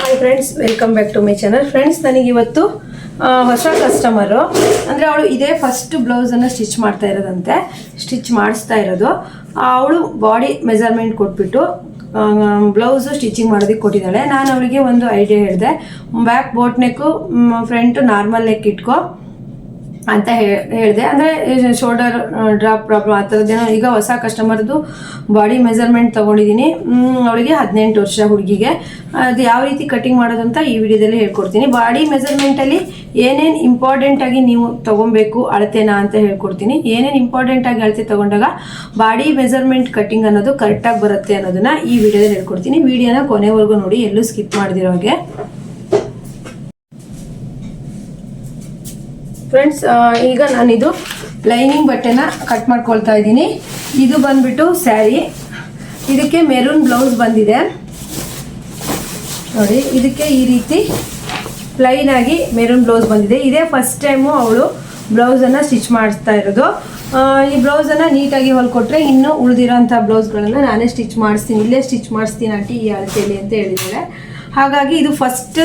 Hi friends, welcome back to my channel. Friends, ನನಗಿವತ್ತು ಹೊಸ customer ಅಂದರೆ ಅವಳು ಇದೇ ಫಸ್ಟ್ ಬ್ಲೌಸನ್ನು ಸ್ಟಿಚ್ ಮಾಡ್ತಾ ಇರೋದಂತೆ, ಸ್ಟಿಚ್ ಮಾಡಿಸ್ತಾ ಇರೋದು. ಅವಳು ಬಾಡಿ ಮೆಜರ್ಮೆಂಟ್ ಕೊಟ್ಬಿಟ್ಟು ಬ್ಲೌಸು ಸ್ಟಿಚಿಂಗ್ ಮಾಡೋದಕ್ಕೆ ಕೊಟ್ಟಿದ್ದಾಳೆ. ನಾನು ಅವಳಿಗೆ ಒಂದು ಐಡಿಯಾ ಹೇಳಿದೆ, ಬ್ಯಾಕ್ ಬೋಟ್ ನೆಕ್ಕು, ಫ್ರಂಟು ನಾರ್ಮಲ್ ನೆಕ್ ಇಟ್ಕೋ ಅಂತ ಹೇಳಿದೆ. ಅಂದರೆ ಶೋಲ್ಡರ್ ಡ್ರಾಪ್ ಪ್ರಾಬ್ಲಮ್ ಆ ಥರದ್ದೇನೋ. ಈಗ ಹೊಸ ಕಸ್ಟಮರ್ದು ಬಾಡಿ ಮೆಜರ್ಮೆಂಟ್ ತೊಗೊಂಡಿದ್ದೀನಿ. ಅವಳಿಗೆ 18 ವರ್ಷ ಹುಡುಗಿಗೆ. ಅದು ಯಾವ ರೀತಿ ಕಟಿಂಗ್ ಮಾಡೋದು ಅಂತ ಈ ವಿಡಿಯೋದಲ್ಲಿ ಹೇಳ್ಕೊಡ್ತೀನಿ. ಬಾಡಿ ಮೆಜರ್ಮೆಂಟಲ್ಲಿ ಏನೇನು ಇಂಪಾರ್ಟೆಂಟಾಗಿ ನೀವು ತೊಗೊಬೇಕು ಅಳತೆನಾ ಅಂತ ಹೇಳ್ಕೊಡ್ತೀನಿ. ಏನೇನು ಇಂಪಾರ್ಟೆಂಟಾಗಿ ಅಳತೆ ತೊಗೊಂಡಾಗ ಬಾಡಿ ಮೆಜರ್ಮೆಂಟ್ ಕಟಿಂಗ್ ಅನ್ನೋದು ಕರೆಕ್ಟಾಗಿ ಬರುತ್ತೆ ಅನ್ನೋದನ್ನು ಈ ವಿಡಿಯೋದಲ್ಲಿ ಹೇಳ್ಕೊಡ್ತೀನಿ. ವಿಡಿಯೋನ ಕೊನೆವರೆಗೂ ನೋಡಿ, ಎಲ್ಲೂ ಸ್ಕಿಪ್ ಮಾಡಿದಿರೋ ಹಾಗೆ. ಫ್ರೆಂಡ್ಸ್, ಈಗ ನಾನಿದು ಲೈನಿಂಗ್ ಬಟ್ಟೆನ ಕಟ್ ಮಾಡ್ಕೊಳ್ತಾ ಇದ್ದೀನಿ. ಇದು ಬಂದ್ಬಿಟ್ಟು ಸ್ಯಾರಿ, ಇದಕ್ಕೆ ಮೆರೂನ್ ಬ್ಲೌಸ್ ಬಂದಿದೆ ನೋಡಿ. ಇದಕ್ಕೆ ಈ ರೀತಿ ಪ್ಲೈನ್ ಆಗಿ ಮೆರೂನ್ ಬ್ಲೌಸ್ ಬಂದಿದೆ. ಇದೇ ಫಸ್ಟ್ ಟೈಮು ಅವಳು ಬ್ಲೌಸನ್ನು ಸ್ಟಿಚ್ ಮಾಡಿಸ್ತಾ ಇರೋದು. ಈ ಬ್ಲೌಸನ್ನು ನೀಟಾಗಿ ಹೊಲ್ಕೊಟ್ರೆ ಇನ್ನು ಉಳಿದಿರೋಂಥ ಬ್ಲೌಸ್ಗಳನ್ನು ನಾನೇ ಸ್ಟಿಚ್ ಮಾಡಿಸ್ತೀನಿ, ಇಲ್ಲೇ ಸ್ಟಿಚ್ ಮಾಡಿಸ್ತೀನಿ ಆಂಟಿ ಈ ಅಳತೆಯಲ್ಲಿ ಅಂತ ಹೇಳಿದ್ದಾಳೆ. ಹಾಗಾಗಿ ಇದು ಫಸ್ಟ್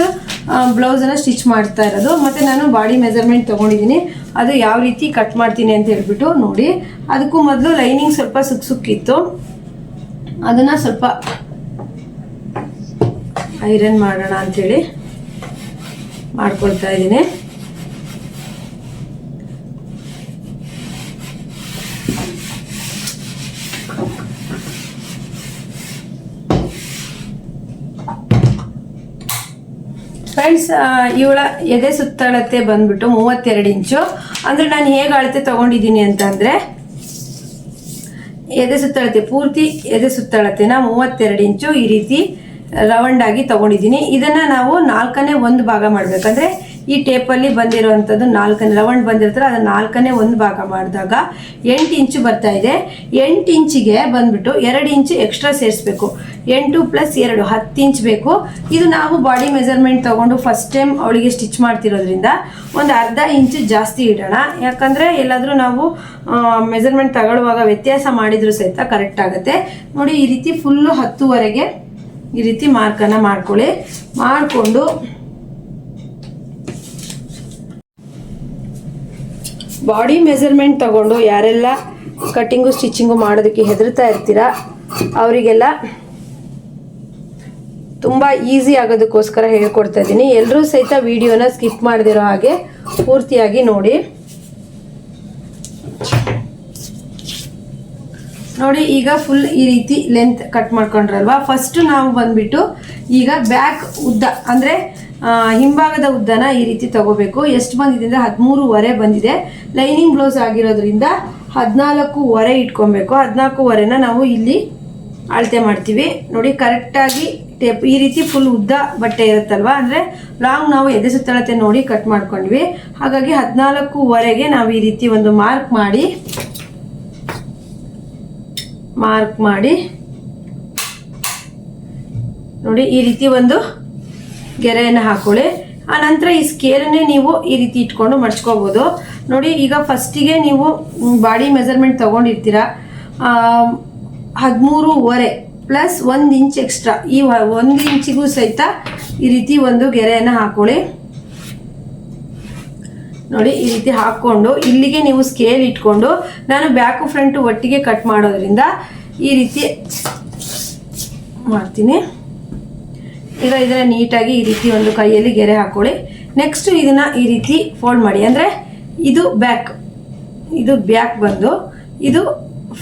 ಬ್ಲೌಸನ್ನು ಸ್ಟಿಚ್ ಮಾಡ್ತಾ ಇರೋದು. ಮತ್ತು ನಾನು ಬಾಡಿ ಮೆಜರ್ಮೆಂಟ್ ತೊಗೊಂಡಿದ್ದೀನಿ, ಅದು ಯಾವ ರೀತಿ ಕಟ್ ಮಾಡ್ತೀನಿ ಅಂತ ಹೇಳ್ಬಿಟ್ಟು ನೋಡಿ. ಅದಕ್ಕೂ ಮೊದಲು ಲೈನಿಂಗ್ ಸ್ವಲ್ಪ ಸುಕ್ಕಿತ್ತು, ಅದನ್ನು ಸ್ವಲ್ಪ ಐರನ್ ಮಾಡೋಣ ಅಂಥೇಳಿ ಮಾಡ್ಕೊಳ್ತಾ ಇದ್ದೀನಿ. ಫ್ರೆಂಡ್ಸ್, ಇವಳ ಎದೆ ಸುತ್ತಳತೆ ಬಂದ್ಬಿಟ್ಟು 32 ಇಂಚು. ಅಂದರೆ ನಾನು ಹೇಗೆ ಅಳತೆ ತೊಗೊಂಡಿದ್ದೀನಿ ಅಂತಂದರೆ, ಎದೆ ಸುತ್ತಳತೆ ಪೂರ್ತಿ ಎದೆ ಸುತ್ತಳತೆನ 32 ಇಂಚು ಈ ರೀತಿ ರೌಂಡಾಗಿ ತೊಗೊಂಡಿದ್ದೀನಿ. ಇದನ್ನು ನಾವು 4ನೇ 1 ಭಾಗ ಮಾಡಬೇಕಂದ್ರೆ ಈ ಟೇಪಲ್ಲಿ ಬಂದಿರೋವಂಥದ್ದು 4ನೇ ರೌಂಡ್ ಬಂದಿರ್ತಾರೆ, ಅದನ್ನು 4ನೇ 1 ಭಾಗ ಮಾಡಿದಾಗ 8 ಇಂಚು ಬರ್ತಾ ಇದೆ. 8 ಇಂಚಿಗೆ ಬಂದ್ಬಿಟ್ಟು 2 ಇಂಚು ಎಕ್ಸ್ಟ್ರಾ ಸೇರಿಸ್ಬೇಕು. 8 + 2 10 ಇಂಚ್ ಬೇಕು. ಇದು ನಾವು ಬಾಡಿ ಮೆಜರ್ಮೆಂಟ್ ತೊಗೊಂಡು ಫಸ್ಟ್ ಟೈಮ್ ಅವಳಿಗೆ ಸ್ಟಿಚ್ ಮಾಡ್ತಿರೋದ್ರಿಂದ ಒಂದು ಅರ್ಧ ಇಂಚು ಜಾಸ್ತಿ ಇಡೋಣ. ಯಾಕಂದರೆ ಎಲ್ಲಾದರೂ ನಾವು ಮೆಜರ್ಮೆಂಟ್ ತಗೊಳ್ಳುವಾಗ ವ್ಯತ್ಯಾಸ ಮಾಡಿದರೂ ಸಹಿತ ಕರೆಕ್ಟ್ ಆಗುತ್ತೆ ನೋಡಿ. ಈ ರೀತಿ ಫುಲ್ಲು 10ವರೆಗೆ ಈ ರೀತಿ ಮಾರ್ಕನ್ನು ಮಾಡ್ಕೊಳ್ಳಿ. ಮಾಡಿಕೊಂಡು ಬಾಡಿ ಮೆಜರ್ಮೆಂಟ್ ತಗೊಂಡು ಯಾರೆಲ್ಲ ಕಟ್ಟಿಂಗು ಸ್ಟಿಚಿಂಗು ಮಾಡೋದಕ್ಕೆ ಹೆದರ್ತಾ ಇರ್ತೀರಾ ಅವರಿಗೆಲ್ಲ ತುಂಬ ಈಸಿ ಆಗೋದಕ್ಕೋಸ್ಕರ ಹೇಳ್ಕೊಡ್ತಾ ಇದ್ದೀನಿ. ಎಲ್ಲರೂ ಸಹಿತ ವಿಡಿಯೋನ ಸ್ಕಿಪ್ ಮಾಡದಿರೋ ಹಾಗೆ ಪೂರ್ತಿಯಾಗಿ ನೋಡಿ. ನೋಡಿ, ಈಗ ಫುಲ್ ಈ ರೀತಿ ಲೆಂತ್ ಕಟ್ ಮಾಡ್ಕೊಂಡ್ರಲ್ವಾ. ಫಸ್ಟ್ ನಾವು ಬಂದ್ಬಿಟ್ಟು ಈಗ ಬ್ಯಾಕ್ ಉದ್ದ ಅಂದರೆ ಹಿಂಭಾಗದ ಉದ್ದನ ಈ ರೀತಿ ತಗೋಬೇಕು. ಎಷ್ಟು ಬಂದಿದೆ ಅಂದರೆ 13.5 ಬಂದಿದೆ. ಲೈನಿಂಗ್ ಬ್ಲೌಸ್ ಆಗಿರೋದ್ರಿಂದ 14.5 ಇಟ್ಕೊಬೇಕು. 14.5ನ ನಾವು ಇಲ್ಲಿ ಅಳತೆ ಮಾಡ್ತೀವಿ ನೋಡಿ. ಕರೆಕ್ಟಾಗಿ ಟೇಪ್ ಈ ರೀತಿ ಫುಲ್ ಉದ್ದ ಬಟ್ಟೆ ಇರುತ್ತಲ್ವ, ಅಂದರೆ ಲಾಂಗ್ ನಾವು ಎದೆ ಸುತ್ತಳತೆ ನೋಡಿ ಕಟ್ ಮಾಡ್ಕೊಂಡ್ವಿ. ಹಾಗಾಗಿ 14.5ಗೆ ನಾವು ಈ ರೀತಿ ಒಂದು ಮಾರ್ಕ್ ಮಾಡಿ ನೋಡಿ, ಈ ರೀತಿ ಒಂದು ಗೆರೆಯನ್ನು ಹಾಕೊಳ್ಳಿ. ಆ ನಂತರ ಈ ಸ್ಕೇಲನ್ನೇ ನೀವು ಈ ರೀತಿ ಇಟ್ಕೊಂಡು ಮಡ್ಚ್ಕೋಬೋದು ನೋಡಿ. ಈಗ ಫಸ್ಟಿಗೆ ನೀವು ಬಾಡಿ ಮೆಜರ್ಮೆಂಟ್ ತೊಗೊಂಡಿರ್ತೀರ 13.5 + 1 ಇಂಚ್ ಎಕ್ಸ್ಟ್ರಾ. ಈ 1 ಇಂಚಿಗೂ ಸಹಿತ ಈ ರೀತಿ ಒಂದು ಗೆರೆಯನ್ನು ಹಾಕೊಳ್ಳಿ ನೋಡಿ. ಈ ರೀತಿ ಹಾಕ್ಕೊಂಡು ಇಲ್ಲಿಗೆ ನೀವು ಸ್ಕೇಲ್ ಇಟ್ಕೊಂಡು, ನಾನು ಬ್ಯಾಕು ಫ್ರಂಟು ಒಟ್ಟಿಗೆ ಕಟ್ ಮಾಡೋದ್ರಿಂದ ಈ ರೀತಿ ಮಾಡ್ತೀನಿ. ಈಗ ಇದನ್ನು ನೀಟಾಗಿ ಈ ರೀತಿ ಒಂದು ಕೈಯಲ್ಲಿ ಗೆರೆ ಹಾಕೊಳ್ಳಿ. ನೆಕ್ಸ್ಟ್ ಇದನ್ನು ಈ ರೀತಿ ಫೋಲ್ಡ್ ಮಾಡಿ. ಅಂದರೆ ಇದು ಬ್ಯಾಕ್ ಬಂದು ಇದು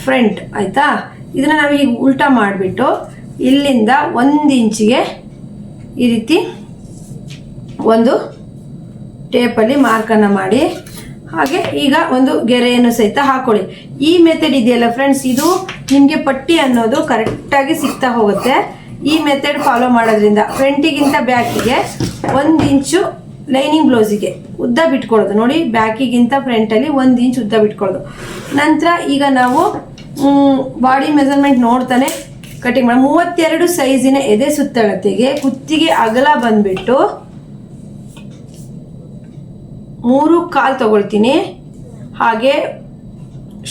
ಫ್ರಂಟ್ ಆಯಿತಾ. ಇದನ್ನು ನಾವು ಈಗ ಉಲ್ಟಾ ಮಾಡಿಬಿಟ್ಟು ಇಲ್ಲಿಂದ 1 ಇಂಚಿಗೆ ಈ ರೀತಿ ಒಂದು ಟೇಪಲ್ಲಿ ಮಾರ್ಕನ್ನು ಮಾಡಿ, ಹಾಗೆ ಈಗ ಒಂದು ಗೆರೆಯನ್ನು ಸಹಿತ ಹಾಕೊಳ್ಳಿ. ಈ ಮೆಥಡ್ ಇದೆಯಲ್ಲ ಫ್ರೆಂಡ್ಸ್, ಇದು ನಿಮಗೆ ಪಟ್ಟಿ ಅನ್ನೋದು ಕರೆಕ್ಟಾಗಿ ಸಿಗ್ತಾ ಹೋಗುತ್ತೆ. ಈ ಮೆಥಡ್ ಫಾಲೋ ಮಾಡೋದ್ರಿಂದ ಫ್ರಂಟಿಗಿಂತ ಬ್ಯಾಕಿಗೆ 1 ಇಂಚು ಲೈನಿಂಗ್ ಬ್ಲೌಸಿಗೆ ಉದ್ದ ಬಿಟ್ಕೊಳ್ಳೋದು ನೋಡಿ. ಬ್ಯಾಕಿಗಿಂತ ಫ್ರಂಟಲ್ಲಿ 1 ಇಂಚ್ ಉದ್ದ ಬಿಟ್ಕೊಳ್ಳೋದು. ನಂತರ ಈಗ ನಾವು ಬಾಡಿ ಮೆಜರ್ಮೆಂಟ್ ನೋಡ್ತಾನೆ ಕಟಿಂಗ್ ಮಾಡಿ 32 ಸೈಜಿನ ಎದೆ ಸುತ್ತಳತೆಗೆ ಕುತ್ತಿಗೆ ಅಗಲ ಬಂದ್ಬಿಟ್ಟು 3.25 ತಗೊಳ್ತೀನಿ. ಹಾಗೆ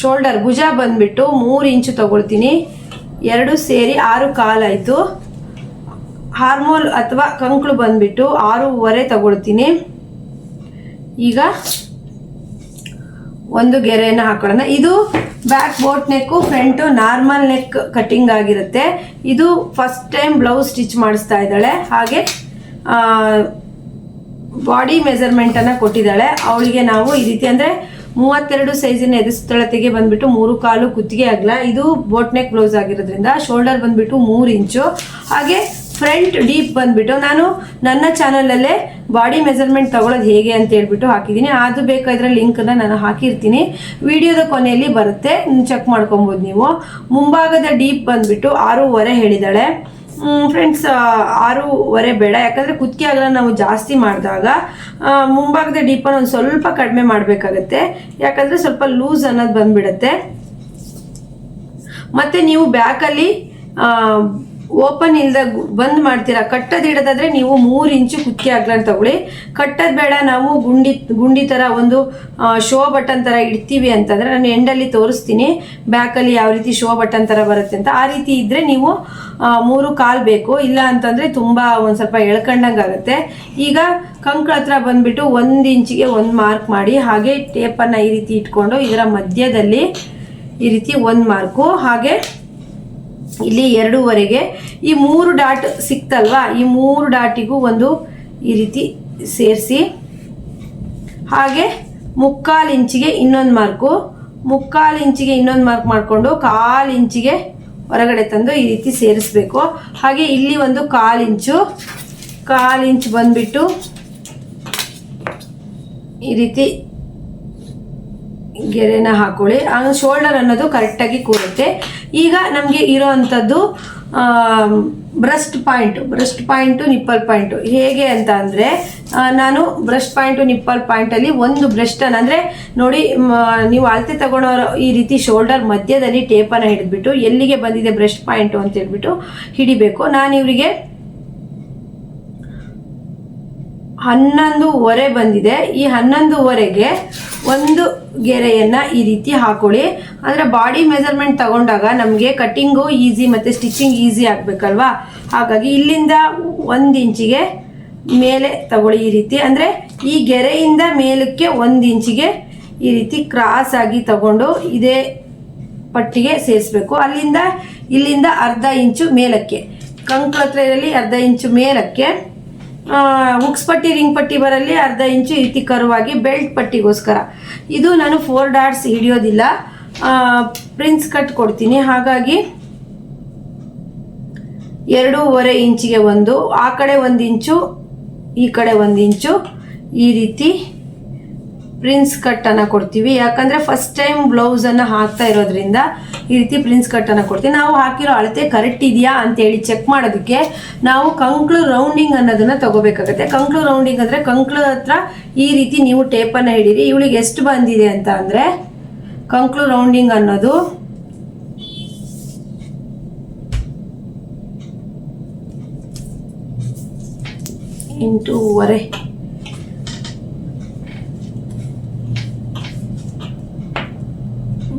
ಶೋಲ್ಡರ್ ಭುಜ ಬಂದ್ಬಿಟ್ಟು 3 ಇಂಚು ತಗೊಳ್ತೀನಿ. 2 ಸೇರಿ 6.25 ಆಯಿತು. ಹಾರ್ಮೋಲ್ ಅಥವಾ ಕಂಕ್ಳು ಬಂದ್ಬಿಟ್ಟು 6.5 ತಗೊಳ್ತೀನಿ. ಈಗ ಒಂದು ಗೆರೆಯನ್ನು ಹಾಕೊಳ್ಳೋಣ. ಇದು ಬ್ಯಾಕ್ ಬೋಟ್ ನೆಕ್ಕು, ಫ್ರಂಟು ನಾರ್ಮಲ್ ನೆಕ್ ಕಟ್ಟಿಂಗ್ ಆಗಿರುತ್ತೆ. ಇದು ಫಸ್ಟ್ ಟೈಮ್ ಬ್ಲೌಸ್ ಸ್ಟಿಚ್ ಮಾಡಿಸ್ತಾ ಇದ್ದಾಳೆ. ಹಾಗೆ ಬಾಡಿ ಮೆಜರ್ಮೆಂಟನ್ನು ಕೊಟ್ಟಿದ್ದಾಳೆ. ಅವಳಿಗೆ ನಾವು ಈ ರೀತಿ ಅಂದರೆ 32 ಸೈಜಿನ ಎದೆ ಸುತ್ತಳತೆಗೆ ಬಂದ್ಬಿಟ್ಟು 3/4 ಕುತ್ತಿಗೆ ಅಗಲ. ಇದು ಬೋಟ್ ನೆಕ್ ಬ್ಲೌಸ್ ಆಗಿರೋದ್ರಿಂದ ಶೋಲ್ಡರ್ ಬಂದ್ಬಿಟ್ಟು 3 ಇಂಚು. ಹಾಗೆ ಫ್ರಂಟ್ ಡೀಪ್ ಬಂದ್ಬಿಟ್ಟು ನಾನು ನನ್ನ ಚಾನಲಲ್ಲೇ ಬಾಡಿ ಮೆಜರ್ಮೆಂಟ್ ತಗೊಳ್ಳೋದು ಹೇಗೆ ಅಂತ ಹೇಳ್ಬಿಟ್ಟು ಹಾಕಿದ್ದೀನಿ. ಅದು ಬೇಕಾದ್ರೆ ಲಿಂಕನ್ನು ನಾನು ಹಾಕಿರ್ತೀನಿ, ವಿಡಿಯೋದ ಕೊನೆಯಲ್ಲಿ ಬರುತ್ತೆ, ಚೆಕ್ ಮಾಡ್ಕೊಬೋದು ನೀವು. ಮುಂಭಾಗದ ಡೀಪ್ ಬಂದ್ಬಿಟ್ಟು 6.5 ಹೇಳಿದ್ದಾಳೆ. ಫ್ರೆಂಡ್ಸ್ 6.5 ಬೇಡ, ಯಾಕಂದರೆ ಕುತ್ತಿಗೆ ಅಗಲ ನಾವು ಜಾಸ್ತಿ ಮಾಡಿದಾಗ ಮುಂಭಾಗದ ಡೀಪನ್ನು ಒಂದು ಸ್ವಲ್ಪ ಕಡಿಮೆ ಮಾಡಬೇಕಾಗತ್ತೆ, ಯಾಕಂದರೆ ಸ್ವಲ್ಪ ಲೂಸ್ ಅನ್ನೋದು ಬಂದುಬಿಡುತ್ತೆ. ಮತ್ತು ನೀವು ಬ್ಯಾಕಲ್ಲಿ ಓಪನ್ ಇಲ್ದಾಗ ಬಂದ್ ಮಾಡ್ತೀರಾ, ಕಟ್ಟೋದು ಇಡೋದಾದ್ರೆ ನೀವು 3 ಇಂಚು ಕುತ್ತಿಗೆ ಅಗಲ ತಗೊಳ್ಳಿ. ಕಟ್ಟೋದು ಬೇಡ, ನಾವು ಗುಂಡಿ ಥರ ಒಂದು ಶೋ ಬಟನ್ ಥರ ಇಡ್ತೀವಿ ಅಂತಂದರೆ ನಾನು ಎಂಡಲ್ಲಿ ತೋರಿಸ್ತೀನಿ ಬ್ಯಾಕಲ್ಲಿ ಯಾವ ರೀತಿ ಶೋ ಬಟನ್ ಥರ ಬರುತ್ತೆ ಅಂತ. ಆ ರೀತಿ ಇದ್ದರೆ ನೀವು 3/4 ಬೇಕು, ಇಲ್ಲ ಅಂತಂದರೆ ತುಂಬ ಒಂದು ಸ್ವಲ್ಪ ಎಳ್ಕೊಂಡಂಗೆ ಆಗುತ್ತೆ. ಈಗ ಕಂಕ್ಳ ಹತ್ರ ಬಂದುಬಿಟ್ಟು 1 ಇಂಚಿಗೆ 1 ಮಾರ್ಕ್ ಮಾಡಿ, ಹಾಗೆ ಟೇಪನ್ನು ಈ ರೀತಿ ಇಟ್ಕೊಂಡು ಇದರ ಮಧ್ಯದಲ್ಲಿ ಈ ರೀತಿ 1 ಮಾರ್ಕು, ಹಾಗೆ ಇಲ್ಲಿ 2.5ಗೆ ಈ 3 ಡಾಟ್ ಸಿಕ್ತಲ್ವಾ, ಈ 3 ಡಾಟಿಗೂ ಒಂದು ಈ ರೀತಿ ಸೇರಿಸಿ, ಹಾಗೆ 3/4 ಇಂಚಿಗೆ ಇನ್ನೊಂದು ಮಾರ್ಕು, 3/4 ಇಂಚಿಗೆ ಇನ್ನೊಂದು ಮಾರ್ಕ್ ಮಾಡಿಕೊಂಡು 1/4 ಇಂಚಿಗೆ ಹೊರಗಡೆ ತಂದು ಈ ರೀತಿ ಸೇರಿಸ್ಬೇಕು. ಹಾಗೆ ಇಲ್ಲಿ ಒಂದು 1/4 ಇಂಚು ಬಂದ್ಬಿಟ್ಟು ಈ ರೀತಿ ಗೆರೆನ ಹಾಕೊಳ್ಳಿ. ಶೋಲ್ಡರ್ ಅನ್ನೋದು ಕರೆಕ್ಟಾಗಿ ಕೂರುತ್ತೆ. ಈಗ ನಮಗೆ ಇರೋ ಅಂಥದ್ದು ಬ್ರೆಸ್ಟ್ ಪಾಯಿಂಟು ನಿಪ್ಪಲ್ ಪಾಯಿಂಟು ಹೇಗೆ ಅಂತ ಅಂದರೆ, ನಾನು ಬ್ರೆಸ್ಟ್ ಪಾಯಿಂಟು ನಿಪ್ಪಲ್ ಪಾಯಿಂಟಲ್ಲಿ ಒಂದು ಬ್ರೆಸ್ಟನ್ನು ಅಂದರೆ ನೋಡಿ, ನೀವು ಅಳತೆ ತಗೊಳೋರು ಈ ರೀತಿ ಶೋಲ್ಡರ್ ಮಧ್ಯದಲ್ಲಿ ಟೇಪನ್ನು ಹಿಡಿದ್ಬಿಟ್ಟು ಎಲ್ಲಿಗೆ ಬಂದಿದೆ ಬ್ರೆಸ್ಟ್ ಪಾಯಿಂಟು ಅಂತ ಹೇಳ್ಬಿಟ್ಟು ಹಿಡಿಬೇಕು. ನಾನು ಇವರಿಗೆ 11.5 ಬಂದಿದೆ. ಈ 11.5ಗೆ ಒಂದು ಗೆರೆಯನ್ನು ಈ ರೀತಿ ಹಾಕೊಳ್ಳಿ. ಅಂದರೆ ಬಾಡಿ ಮೆಜರ್ಮೆಂಟ್ ತಗೊಂಡಾಗ ನಮಗೆ ಕಟ್ಟಿಂಗು ಈಸಿ ಮತ್ತು ಸ್ಟಿಚಿಂಗ್ ಈಸಿ ಆಗಬೇಕಲ್ವಾ, ಹಾಗಾಗಿ ಇಲ್ಲಿಂದ 1 ಇಂಚಿಗೆ ಮೇಲೆ ತಗೊಳ್ಳಿ ಈ ರೀತಿ. ಅಂದರೆ ಈ ಗೆರೆಯಿಂದ ಮೇಲಕ್ಕೆ 1 ಇಂಚಿಗೆ ಈ ರೀತಿ ಕ್ರಾಸ್ ಆಗಿ ತಗೊಂಡು ಇದೇ ಪಟ್ಟಿಗೆ ಸೇರಿಸ್ಬೇಕು. ಇಲ್ಲಿಂದ 1/2 ಇಂಚು ಮೇಲಕ್ಕೆ, ಕಂಕ್ಳ ಹತ್ರ ಇರಲಿ 1/2 ಇಂಚು ಮೇಲಕ್ಕೆ, ಹುಕ್ಸ್ ಪಟ್ಟಿ ರಿಂಗ್ ಪಟ್ಟಿ ಬರಲಿ 1/2 ಇಂಚು ಈ ರೀತಿ ಕರುವಾಗಿ ಬೆಲ್ಟ್ ಪಟ್ಟಿಗೋಸ್ಕರ. ಇದು ನಾನು 4 ಡಾಟ್ಸ್ ಹಿಡಿಯೋದಿಲ್ಲ, ಪ್ರಿನ್ಸ್ ಕಟ್ ಕೊಡ್ತೀನಿ. ಹಾಗಾಗಿ 2.5 ಇಂಚಿಗೆ ಒಂದು, ಆ ಕಡೆ 1 ಇಂಚು ಈ ಕಡೆ 1 ಇಂಚು ಈ ರೀತಿ ಪ್ರಿನ್ಸ್ ಕಟ್ಟನ್ನು ಕೊಡ್ತೀವಿ. ಯಾಕಂದರೆ ಫಸ್ಟ್ ಟೈಮ್ ಬ್ಲೌಸನ್ನು ಹಾಕ್ತಾ ಇರೋದ್ರಿಂದ ಈ ರೀತಿ ಪ್ರಿನ್ಸ್ ಕಟ್ಟನ್ನು ಕೊಡ್ತೀವಿ. ನಾವು ಹಾಕಿರೋ ಅಳತೆ ಕರೆಕ್ಟ್ ಇದೆಯಾ ಅಂತೇಳಿ ಚೆಕ್ ಮಾಡೋದಕ್ಕೆ ನಾವು ಕಂಕ್ಳು ರೌಂಡಿಂಗ್ ಅನ್ನೋದನ್ನು ತಗೋಬೇಕಾಗತ್ತೆ. ಕಂಕ್ಳು ರೌಂಡಿಂಗ್ ಅಂದರೆ ಕಂಕ್ಳ ಹತ್ರ ಈ ರೀತಿ ನೀವು ಟೇಪನ್ನು ಹಿಡೀರಿ. ಇವಳಿಗೆ ಎಷ್ಟು ಬಂದಿದೆ ಅಂತ ಅಂದರೆ, ಕಂಕ್ಳು ರೌಂಡಿಂಗ್ ಅನ್ನೋದು 8.5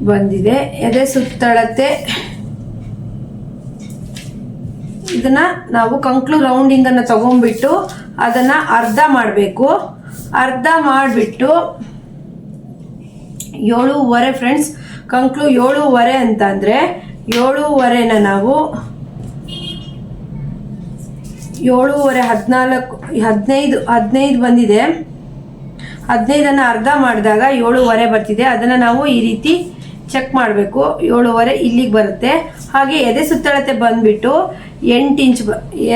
ಬಂದಿದೆ. ಎದೆ ಸುತ್ತಳತೆ ಇದನ್ನ ನಾವು ಕಂಕ್ಳು ರೌಂಡಿಂಗ್ ಅನ್ನು ತಗೊಂಡ್ಬಿಟ್ಟು ಅದನ್ನ ಅರ್ಧ ಮಾಡಬೇಕು. ಅರ್ಧ ಮಾಡಿಬಿಟ್ಟು 7.5 ಫ್ರೆಂಡ್ಸ್, ಕಂಕ್ಳು 7.5 ಅಂತ ಅಂದರೆ 7.5ನ ನಾವು 7.5 15 ಬಂದಿದೆ. 15ಅನ್ನು ಅರ್ಧ ಮಾಡಿದಾಗ 7.5 ಬರ್ತಿದೆ. ಅದನ್ನು ನಾವು ಈ ರೀತಿ ಚೆಕ್ ಮಾಡಬೇಕು. 7.5 ಇಲ್ಲಿಗೆ ಬರುತ್ತೆ. ಹಾಗೆ ಎದೆ ಸುತ್ತಳತೆ ಬಂದ್ಬಿಟ್ಟು 8 ಇಂಚು,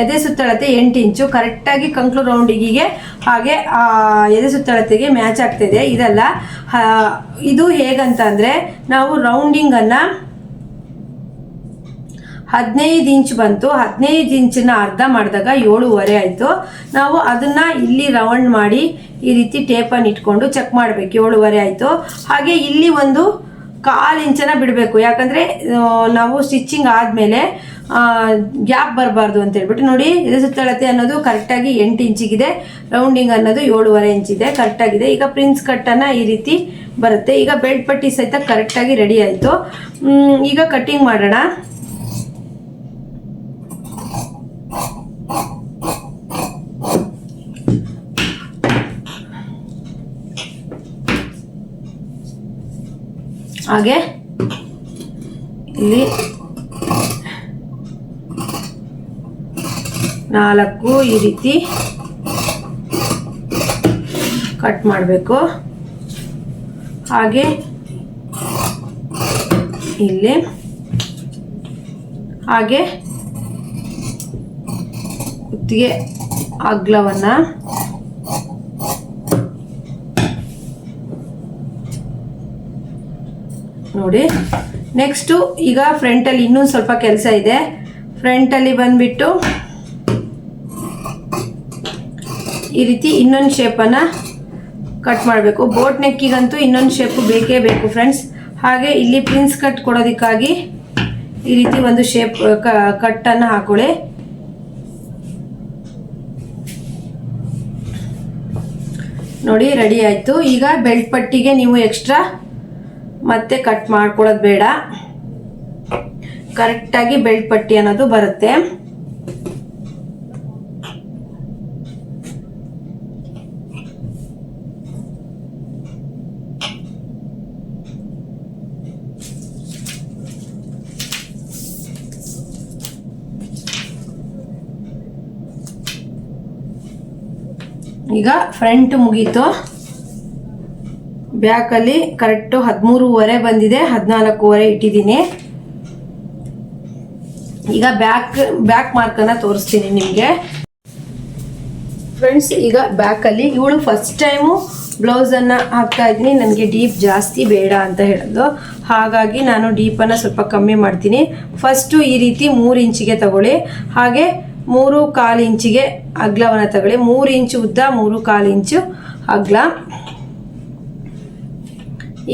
ಎದೆ ಸುತ್ತಳತೆ 8 ಇಂಚು ಕರೆಕ್ಟಾಗಿ ಕಂಕ್ಳು ರೌಂಡಿಗೆ ಹಾಗೆ ಎದೆ ಸುತ್ತಳತೆಗೆ ಮ್ಯಾಚ್ ಆಗ್ತಾಯಿದೆ. ಇದಲ್ಲ, ಇದು ಹೇಗಂತ ಅಂದರೆ, ನಾವು ರೌಂಡಿಂಗನ್ನು 15 ಇಂಚು ಬಂತು, 15 ಇಂಚನ್ನ ಅರ್ಧ ಮಾಡಿದಾಗ 7.5 ಆಯಿತು. ನಾವು ಅದನ್ನು ಇಲ್ಲಿ ರೌಂಡ್ ಮಾಡಿ ಈ ರೀತಿ ಟೇಪನ್ನು ಇಟ್ಕೊಂಡು ಚೆಕ್ ಮಾಡಬೇಕು. 7.5 ಆಯಿತು. ಹಾಗೆ ಇಲ್ಲಿ ಒಂದು 1/4 ಇಂಚನ್ನು ಬಿಡಬೇಕು, ಯಾಕಂದರೆ ನಾವು ಸ್ಟಿಚಿಂಗ್ ಆದಮೇಲೆ ಗ್ಯಾಪ್ ಬರಬಾರ್ದು ಅಂತ ಹೇಳ್ಬಿಟ್ಟು. ನೋಡಿ, ಎದೆ ಸುತ್ತಳತೆ ಅನ್ನೋದು ಕರೆಕ್ಟಾಗಿ 8 ಇಂಚಿಗಿದೆ, ರೌಂಡಿಂಗ್ ಅನ್ನೋದು 7.5 ಇಂಚಿದೆ, ಕರೆಕ್ಟಾಗಿದೆ. ಈಗ ಪ್ರಿನ್ಸ್ ಕಟ್ಟನ್ನು ಈ ರೀತಿ ಬರುತ್ತೆ. ಈಗ ಬೆಲ್ಟ್ ಪಟ್ಟಿ ಸಹಿತ ಕರೆಕ್ಟಾಗಿ ರೆಡಿ ಆಯಿತು. ಈಗ ಕಟ್ಟಿಂಗ್ ಮಾಡೋಣ. ಹಾಗೆ ಇಲ್ಲಿ 4 ಈ ರೀತಿ ಕಟ್ ಮಾಡಬೇಕು. ಹಾಗೆ ಇಲ್ಲಿ ಹಾಗೆ ಕುತ್ತಿಗೆ ಅಗಲವನ್ನು ನೋಡಿ. ನೆಕ್ಸ್ಟು ಈಗ ಫ್ರಂಟಲ್ಲಿ ಇನ್ನೊಂದು ಸ್ವಲ್ಪ ಕೆಲಸ ಇದೆ. ಫ್ರಂಟಲ್ಲಿ ಬಂದುಬಿಟ್ಟು ಈ ರೀತಿ ಇನ್ನೊಂದು ಶೇಪನ್ನು ಕಟ್ ಮಾಡಬೇಕು. ಬೋಟ್ ನೆಕ್ಕಿಗಂತೂ ಇನ್ನೊಂದು ಶೇಪು ಬೇಕೇ ಬೇಕು ಫ್ರೆಂಡ್ಸ್. ಹಾಗೆ ಇಲ್ಲಿ ಪ್ರಿನ್ಸ್ ಕಟ್ ಕೊಡೋದಕ್ಕಾಗಿ ಈ ರೀತಿ ಒಂದು ಶೇಪ್ ಕಟ್ಟನ್ನು ಹಾಕೊಳ್ಳಿ. ನೋಡಿ ರೆಡಿ ಆಯಿತು. ಈಗ ಬೆಲ್ಟ್ ಪಟ್ಟಿಗೆ ನೀವು ಎಕ್ಸ್ಟ್ರಾ ಮತ್ತೆ ಕಟ್ ಮಾಡ್ಕೊಳ್ಳೋದು ಬೇಡ, ಕರೆಕ್ಟಾಗಿ ಬೆಲ್ಟ್ ಪಟ್ಟಿ ಅನ್ನೋದು ಬರುತ್ತೆ. ಈಗ ಫ್ರಂಟ್ ಮುಗೀತು. ಬ್ಯಾಕಲ್ಲಿ ಕರೆಕ್ಟು 13.5 ಬಂದಿದೆ, 14.5 ಇಟ್ಟಿದ್ದೀನಿ. ಈಗ ಬ್ಯಾಕ್ ಮಾರ್ಕನ್ನು ತೋರಿಸ್ತೀನಿ ನಿಮಗೆ ಫ್ರೆಂಡ್ಸ್. ಈಗ ಬ್ಯಾಕಲ್ಲಿ ಇವಳು ಫಸ್ಟ್ ಟೈಮು ಬ್ಲೌಸನ್ನು ಹಾಕ್ತಾ ಇದ್ದೀನಿ. ನನಗೆ ಡೀಪ್ ಜಾಸ್ತಿ ಬೇಡ ಅಂತ ಹೇಳಿದ್ಲು, ಹಾಗಾಗಿ ನಾನು ಡೀಪನ್ನು ಸ್ವಲ್ಪ ಕಮ್ಮಿ ಮಾಡ್ತೀನಿ. ಫಸ್ಟು ಈ ರೀತಿ 3 ಇಂಚಿಗೆ ತಗೊಳ್ಳಿ. ಹಾಗೆ 3.25 ಇಂಚಿಗೆ ಅಗಲವನ್ನು ತಗೊಳ್ಳಿ. 3 ಇಂಚು ಉದ್ದ, 3.25 ಇಂಚು ಅಗಲ.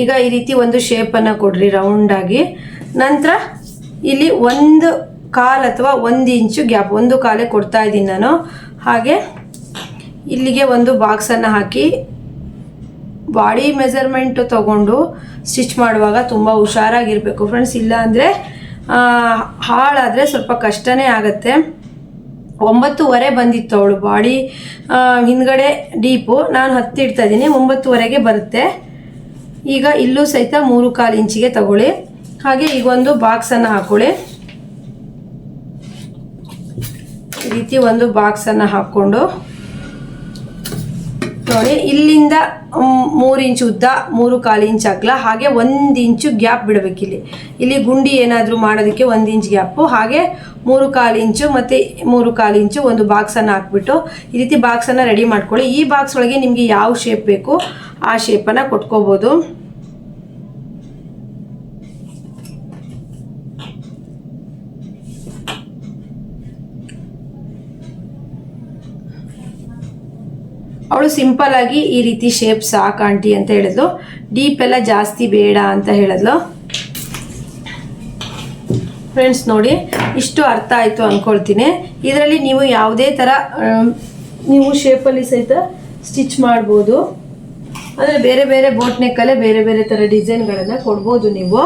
ಈಗ ಈ ರೀತಿ ಒಂದು ಶೇಪನ್ನು ಕೊಡ್ರಿ ರೌಂಡಾಗಿ. ನಂತರ ಇಲ್ಲಿ 1/4 ಅಥವಾ 1 ಇಂಚು ಗ್ಯಾಪ್, 1/4 ಕೊಡ್ತಾ ಇದ್ದೀನಿ ನಾನು. ಹಾಗೆ ಇಲ್ಲಿಗೆ ಒಂದು ಬಾಕ್ಸನ್ನು ಹಾಕಿ ಬಾಡಿ ಮೆಜರ್ಮೆಂಟು ತಗೊಂಡು ಸ್ಟಿಚ್ ಮಾಡುವಾಗ ತುಂಬ ಹುಷಾರಾಗಿರಬೇಕು ಫ್ರೆಂಡ್ಸ್. ಇಲ್ಲ ಅಂದರೆ ಹಾಳಾದರೆ ಸ್ವಲ್ಪ ಕಷ್ಟನೇ ಆಗುತ್ತೆ. 9.5 ಬಂದಿತ್ತು ಅವಳು ಬಾಡಿ ಹಿಂದ್ಗಡೆ ಡೀಪು, ನಾನು 10 ಇಡ್ತಾ ಇದ್ದೀನಿ, 9.5ಗೆ ಬರುತ್ತೆ. ಈಗ ಇಲ್ಲೂ ಸಹಿತ 3.25 ಇಂಚಿಗೆ ತಗೊಳ್ಳಿ. ಹಾಗೆ ಈಗ ಒಂದು ಬಾಕ್ಸನ್ನು ಹಾಕೊಳ್ಳಿ. ಈ ರೀತಿ ಒಂದು ಬಾಕ್ಸನ್ನು ಹಾಕ್ಕೊಂಡು ನೋಡಿ, ಇಲ್ಲಿಂದ 3 ಇಂಚು ಉದ್ದ, 3.25 ಇಂಚು ಅಗಲ. ಹಾಗೆ 1 ಇಂಚು ಗ್ಯಾಪ್ ಬಿಡಬೇಕು. ಇಲ್ಲಿ ಗುಂಡಿ ಏನಾದರೂ ಮಾಡೋದಕ್ಕೆ 1 ಇಂಚ್ ಗ್ಯಾಪು. ಹಾಗೆ 3.25 ಇಂಚು ಮತ್ತು 3.25 ಇಂಚು ಒಂದು ಬಾಕ್ಸನ್ನು ಹಾಕ್ಬಿಟ್ಟು ಈ ರೀತಿ ಬಾಕ್ಸನ್ನು ರೆಡಿ ಮಾಡ್ಕೊಳ್ಳಿ. ಈ ಬಾಕ್ಸ್ ಒಳಗೆ ನಿಮಗೆ ಯಾವ ಶೇಪ್ ಬೇಕು ಆ ಶೇಪನ್ನು ಕೊಟ್ಕೋಬೋದು. ಅವಳು ಸಿಂಪಲ್ ಆಗಿ ಈ ರೀತಿ ಶೇಪ್ ಸಾಕು ಆಂಟಿ ಅಂತ ಹೇಳಿದ್ಲು, ಡೀಪ್ ಎಲ್ಲ ಜಾಸ್ತಿ ಬೇಡ ಅಂತ ಹೇಳಿದ್ಲು ಫ್ರೆಂಡ್ಸ್. ನೋಡಿ ಇಷ್ಟು ಅರ್ಥ ಆಯಿತು ಅಂದ್ಕೊಳ್ತೀನಿ. ಇದರಲ್ಲಿ ನೀವು ಯಾವುದೇ ಥರ ನೀವು ಶೇಪಲ್ಲಿ ಸಹಿತ ಸ್ಟಿಚ್ ಮಾಡ್ಬೋದು. ಅಂದರೆ ಬೇರೆ ಬೇರೆ ಬೋಟ್ ನೆಕ್ಕಲ್ಲೇ ಬೇರೆ ಬೇರೆ ಥರ ಡಿಸೈನ್ಗಳನ್ನು ಕೊಡ್ಬೋದು ನೀವು.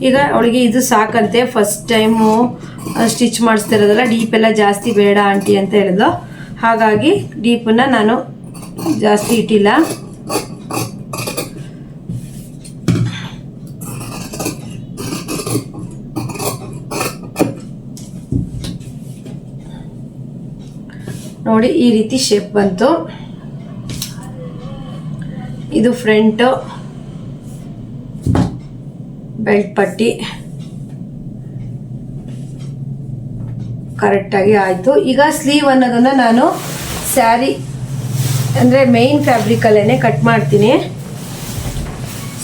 ಈಗ ಅವಳಿಗೆ ಇದು ಸಾಕಂತೆ, ಫಸ್ಟ್ ಟೈಮು ಸ್ಟಿಚ್ ಮಾಡಿಸ್ತಿರೋದಲ್ಲ, ಡೀಪ್ ಎಲ್ಲ ಜಾಸ್ತಿ ಬೇಡ ಆಂಟಿ ಅಂತ ಹೇಳಿದ್ಲು. ಹಾಗಾಗಿ ಡೀಪನ್ನು ನಾನು ಜಾಸ್ತಿ ಇಟ್ಟಿಲ್ಲ. ನೋಡಿ ಈ ರೀತಿ ಶೇಪ್ ಬಂತು. ಇದು ಫ್ರಂಟು ಬೆಲ್ಟ್ ಪಟ್ಟಿ ಕರೆಕ್ಟಾಗಿ ಆಯಿತು. ಈಗ ಸ್ಲೀವ್ ಅನ್ನೋದನ್ನು ನಾನು ಸ್ಯಾರಿ ಅಂದರೆ ಮೇಯ್ನ್ ಫ್ಯಾಬ್ರಿಕಲ್ಲೇ ಕಟ್ ಮಾಡ್ತೀನಿ.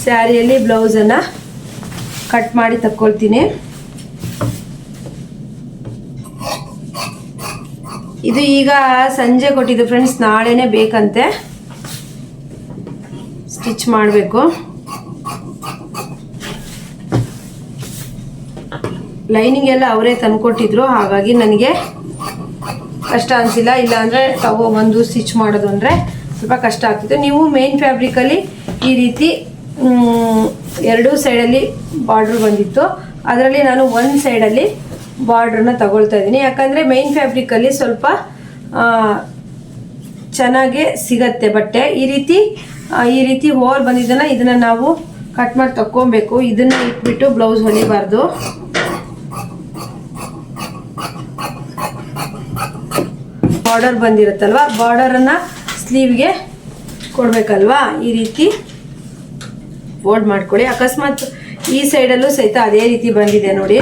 ಸ್ಯಾರಿಯಲ್ಲಿ ಬ್ಲೌಸನ್ನು ಕಟ್ ಮಾಡಿ ತಕ್ಕೊಳ್ತೀನಿ. ಇದು ಈಗ ಸಂಜೆ ಕೊಟ್ಟಿದ್ದು ಫ್ರೆಂಡ್ಸ್, ನಾಳೆನೇ ಬೇಕಂತೆ ಸ್ಟಿಚ್ ಮಾಡಬೇಕು. ಲೈನಿಂಗ್ ಎಲ್ಲ ಅವರೇ ತಂದುಕೊಟ್ಟಿದ್ರು, ಹಾಗಾಗಿ ನನಗೆ ಕಷ್ಟ ಅನಿಸಿಲ್ಲ. ಇಲ್ಲಾಂದರೆ ತಗೊಬಂದು ಸ್ಟಿಚ್ ಮಾಡೋದು ಅಂದರೆ ಸ್ವಲ್ಪ ಕಷ್ಟ ಆಗ್ತಿತ್ತು. ನೀವು ಮೇನ್ ಫ್ಯಾಬ್ರಿಕಲ್ಲಿ ಈ ರೀತಿ 2 ಸೈಡಲ್ಲಿ ಬಾರ್ಡ್ರ್ ಬಂದಿತ್ತು, ಅದರಲ್ಲಿ ನಾನು 1 ಸೈಡಲ್ಲಿ ಬಾರ್ಡ್ರನ್ನ ತಗೊಳ್ತಾ ಇದ್ದೀನಿ. ಯಾಕಂದರೆ ಮೇನ್ ಫ್ಯಾಬ್ರಿಕಲ್ಲಿ ಸ್ವಲ್ಪ ಚೆನ್ನಾಗೇ ಸಿಗತ್ತೆ ಬಟ್ಟೆ. ಈ ರೀತಿ ಹೋಲ್ ಬಂದಿದ್ದನ್ನು ಇದನ್ನು ನಾವು ಕಟ್ ಮಾಡಿ ತಕ್ಕೊಬೇಕು. ಇದನ್ನು ಇಟ್ಬಿಟ್ಟು ಬ್ಲೌಸ್ ಹೊಲಿಬಾರ್ದು. ಬಾರ್ಡರ್ ಬಂದಿರುತ್ತಲ್ವ, ಬಾರ್ಡರನ್ನು ಸ್ಲೀವ್ಗೆ ಕೊಡಬೇಕಲ್ವಾ, ಈ ರೀತಿ ಫೋಲ್ಡ್ ಮಾಡ್ಕೊಳ್ಳಿ. ಅಕಸ್ಮಾತ್ ಈ ಸೈಡಲ್ಲೂ ಸಹಿತ ಅದೇ ರೀತಿ ಬಂದಿದೆ ನೋಡಿ.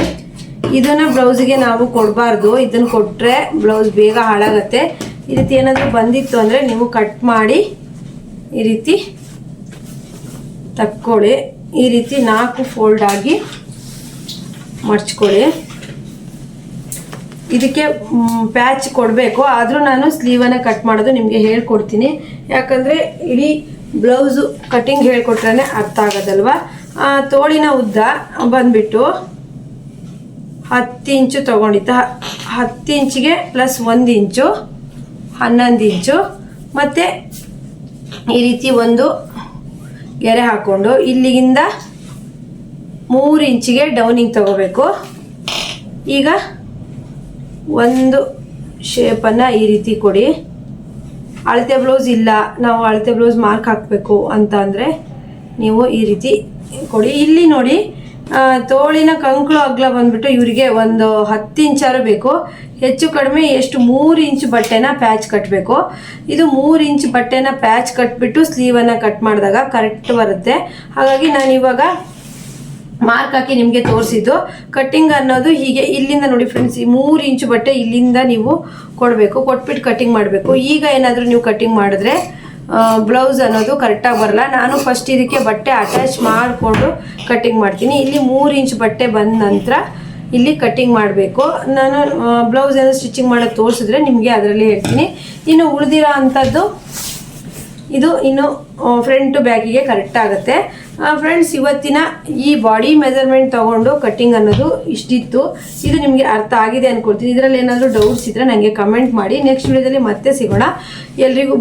ಇದನ್ನು ಬ್ಲೌಸಿಗೆ ನಾವು ಕೊಡಬಾರ್ದು, ಇದನ್ನು ಕೊಟ್ಟರೆ ಬ್ಲೌಸ್ ಬೇಗ ಹಾಳಾಗತ್ತೆ. ಈ ರೀತಿ ಏನಾದರೂ ಬಂದಿತ್ತು ಅಂದರೆ ನೀವು ಕಟ್ ಮಾಡಿ ಈ ರೀತಿ ತಕ್ಕೊಳ್ಳಿ. ಈ ರೀತಿ 4 ಫೋಲ್ಡ್ ಆಗಿ ಮಡ್ಚ್ಕೊಳ್ಳಿ. ಇದಕ್ಕೆ ಪ್ಯಾಚ್ ಕೊಡಬೇಕು, ಆದರೂ ನಾನು ಸ್ಲೀವನ್ನು ಕಟ್ ಮಾಡೋದು ನಿಮಗೆ ಹೇಳ್ಕೊಡ್ತೀನಿ. ಯಾಕಂದರೆ ಇಡೀ ಬ್ಲೌಸು ಕಟ್ಟಿಂಗ್ ಹೇಳ್ಕೊಟ್ರೆ ಅರ್ಥ ಆಗೋದಲ್ವ. ತೋಳಿನ ಉದ್ದ ಬಂದುಬಿಟ್ಟು 10 ಇಂಚು ತೊಗೊಂಡಿದ್ದ. 10 ಇಂಚಿಗೆ ಪ್ಲಸ್ 1 ಇಂಚು 11 ಇಂಚು. ಮತ್ತು ಈ ರೀತಿ ಒಂದು ಗೆರೆ ಹಾಕ್ಕೊಂಡು ಇಲ್ಲಿಗಿಂದ 3 ಇಂಚಿಗೆ ಡೌನಿಂಗ್ ತಗೋಬೇಕು. ಈಗ ಒಂದು ಶೇಪನ್ನು ಈ ರೀತಿ ಕೊಡಿ. ಅಳತೆ ಬ್ಲೌಸ್ ಇಲ್ಲ, ನಾವು ಅಳತೆ ಬ್ಲೌಸ್ ಮಾರ್ಕ್ ಹಾಕಬೇಕು ಅಂತ ಅಂದರೆ ನೀವು ಈ ರೀತಿ ಕೊಡಿ. ಇಲ್ಲಿ ನೋಡಿ, ತೋಳಿನ ಕಂಕಳು ಅಗಲ ಬಂದುಬಿಟ್ಟು ಇವರಿಗೆ ಒಂದು 10 ಇಂಚಾರು ಬೇಕು. ಹೆಚ್ಚು ಕಡಿಮೆ ಎಷ್ಟು 3 ಇಂಚ್ ಬಟ್ಟೆನ ಪ್ಯಾಚ್ ಕಟ್ಟಬೇಕು. ಇದು 3 ಇಂಚ್ ಬಟ್ಟೆನ ಪ್ಯಾಚ್ ಕಟ್ಬಿಟ್ಟು ಸ್ಲೀವನ್ನು ಕಟ್ ಮಾಡಿದಾಗ ಕರೆಕ್ಟ್ ಬರುತ್ತೆ. ಹಾಗಾಗಿ ನಾನು ಇವಾಗ ಮಾರ್ಕ್ ಹಾಕಿ ನಿಮಗೆ ತೋರಿಸಿದ್ದು. ಕಟ್ಟಿಂಗ್ ಅನ್ನೋದು ಹೀಗೆ ಇಲ್ಲಿಂದ ನೋಡಿ ಫ್ರೆಂಡ್ಸ್, ಈ 3 ಇಂಚು ಬಟ್ಟೆ ಇಲ್ಲಿಂದ ನೀವು ಕೊಡಬೇಕು, ಕೊಟ್ಬಿಟ್ಟು ಕಟ್ಟಿಂಗ್ ಮಾಡಬೇಕು. ಈಗ ಏನಾದರೂ ನೀವು ಕಟ್ಟಿಂಗ್ ಮಾಡಿದ್ರೆ ಬ್ಲೌಸ್ ಅನ್ನೋದು ಕರೆಕ್ಟಾಗಿ ಬರಲ್ಲ. ನಾನು ಫಸ್ಟ್ ಇದಕ್ಕೆ ಬಟ್ಟೆ ಅಟ್ಯಾಚ್ ಮಾಡಿಕೊಂಡು ಕಟ್ಟಿಂಗ್ ಮಾಡ್ತೀನಿ. ಇಲ್ಲಿ 3 ಇಂಚ್ ಬಟ್ಟೆ ಬಂದ ನಂತರ ಇಲ್ಲಿ ಕಟ್ಟಿಂಗ್ ಮಾಡಬೇಕು. ನಾನು ಬ್ಲೌಸ್ ಏನೋ ಸ್ಟಿಚಿಂಗ್ ಮಾಡೋದು ತೋರಿಸಿದ್ರೆ ನಿಮಗೆ ಅದರಲ್ಲಿ ಹೇಳ್ತೀನಿ. ಇನ್ನು ಉಳಿದಿರೋ ಅಂಥದ್ದು ಇದು ಇನ್ನು ಫ್ರಂಟು ಬ್ಯಾಕಿಗೆ ಕರೆಕ್ಟ್ ಆಗುತ್ತೆ. ಫ್ರೆಂಡ್ಸ್, ಇವತ್ತಿನ ಈ ಬಾಡಿ ಮೆಜರ್ಮೆಂಟ್ ತೊಗೊಂಡು ಕಟ್ಟಿಂಗ್ ಅನ್ನೋದು ಇಷ್ಟಿತ್ತು. ಇದು ನಿಮಗೆ ಅರ್ಥ ಆಗಿದೆ ಅಂದ್ಕೊಳ್ತೀನಿ. ಇದರಲ್ಲಿ ಏನಾದರೂ ಡೌಟ್ಸ್ ಇದ್ದರೆ ನನಗೆ ಕಮೆಂಟ್ ಮಾಡಿ. ನೆಕ್ಸ್ಟ್ ವಿಡಿಯೋದಲ್ಲಿ ಮತ್ತೆ ಸಿಗೋಣ. ಎಲ್ರಿಗೂ